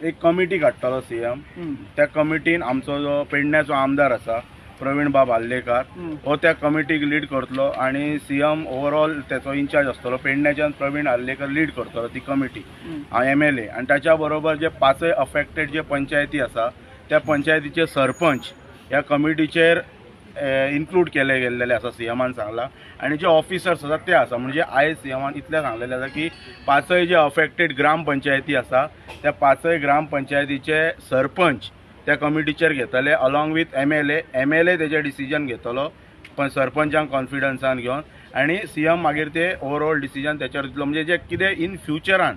एक कमिटी काडटलो सीएम। त्या कमिटीन आमचो जो पेडण्याचो आमदार आसा प्रवीण बाब आल्लेकार हो त्या कमिटीक लीड करतलो आणि सीएम ओवरऑल त्याचो इंचार्ज आसतलो। पेडण्याच्यान प्रवीण आल्लेकर लीड करतलो ती कमिटी MLA आणि त्याच्या बरोबर जे 5 अफेक्टेड जे पंचायती आसा त्या पंचायतीचे सरपंच ह्या कमिटीचेर इन्क्लूड केले गेल्लेले आसा सीएमान सांगला। आणि जे ऑफिसर्स आसा ते आसा म्हणजे आयज सीएमान इतलें सांगलेलें आसा की 5 जे अफेक्टेड ग्रामपंचायती आसा त्या 5 ग्रामपंचायतीचे सरपंच त्या कमिटीचेर घेतले अलॉंग विथ MLA तेजे डिसिजन घेतलो पण सरपंचांक कॉन्फिडन्सान घेवन आणि सीएम मागीर ते ओवरऑल डिसिजन त्याच्यावर दितलो। म्हणजे जे कितें इन फ्युचरान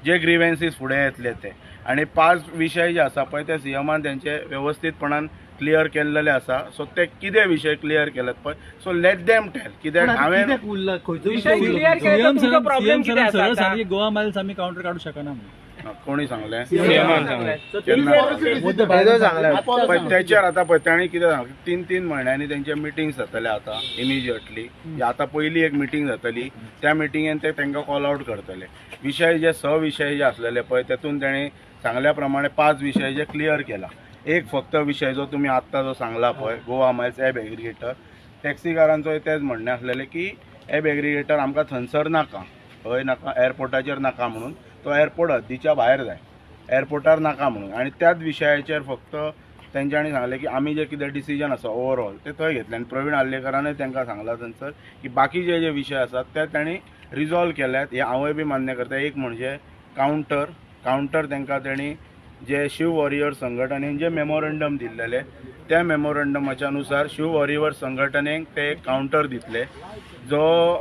जे ग्रीवेन्सीस फुडें येतले ते आणि 5 विशय जे आसा पळय ते सीएमान तेंचे व्यवस्थितपणान क्लियर केल्लेले आसा। सो ते कितें विशय क्लियर केलेत पळय सो लेट देम टेल कित्याक हांवें गोवा मायल्स आमी काउंटर काढू शकना कोणी सांगलें त्याच्यार आता पळय तांणी कितें सांगलें 3-3 म्हयन्यांनी तेंचे मिटींग्स जातले आतां इमिजिएटली। आतां पयली एक मिटींग जातली त्या मिटींगेन ते तांकां कॉल आउट करतले। विशय जे 6 विशय जे आसलेले पळय तेतून तांणी सांगल्या प्रमाणे 5 विशय जे क्लियर केला। एक फक्त विशय जो तुम्ही आत्ता जो सांगला पळय गोवा मायल्स एब एग्रिगेटर टॅक्सीकारांचो तेच म्हणणें आसलेलें की एब एग्रिगेटर आमकां थंयसर नाका हय नाका एअरपोर्टाचेर नाका म्हणून तो एअरपोर्ट हद्दीच्या भायर जाय एअरपोर्टार नाका म्हणून। आणि त्याच विशयाचेर फक्त तेंच्यांनी सांगलें की आमी जे कितें डिसिजन आसा ओवरऑल ते थंय घेतले आनी प्रवीण आल्लेकरानूय तांकां सांगला थंयसर की बाकीचे जे विशय आसात ते तांणी रिजॉल्व केल्यात हे हांवूय बी मान्य करता। एक म्हणजे काउंटर तांकां तेणी जे शिव वॉरियर संघटनेन जे मेमोरंडम दिल्लेले त्या मेमोरंडमाच्या अनुसार शिव वॉरियर संघटनेक ते काउंटर दितले जो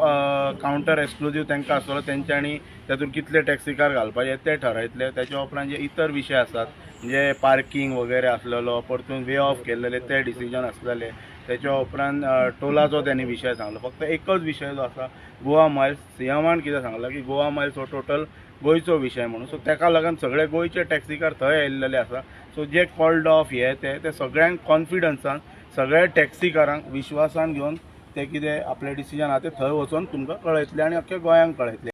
काउंटर एक्सक्लुझीव तांकां आसतलो तेंच्यांनी तातूंत कितले टॅक्सीकार घालपाचे ते ठरयतले। त्याच्या उपरांत जे इतर विशय आसात म्हणजे पार्किंग वगैरे आसलेलो परतून वे ऑफ केल्लेले ते डिसिजन आसलेले। त्याच्या उपरांत टोलाचो त्यांनी विशय सांगलो। फक्त एकच विशय जो आसा गोवा मायल्स सीएमान कितें सांगला की गोवा मायल्स हो टोटल गोंयचो विशय म्हणून। सो ताका लागून सगळे गोंयचे टॅक्सीकार थंय आयिल्लेले आसा। सो जे कॉल्ड ऑफ हे ते सगळ्यांक कॉन्फिडन्सान सगळ्या टॅक्सीकारांक विश्वासान घेवन ते कितें आपले डिसिजन आहा ते थंय वचून तुमकां कळयतले आनी अख्ख्या गोंयांक कळयतले।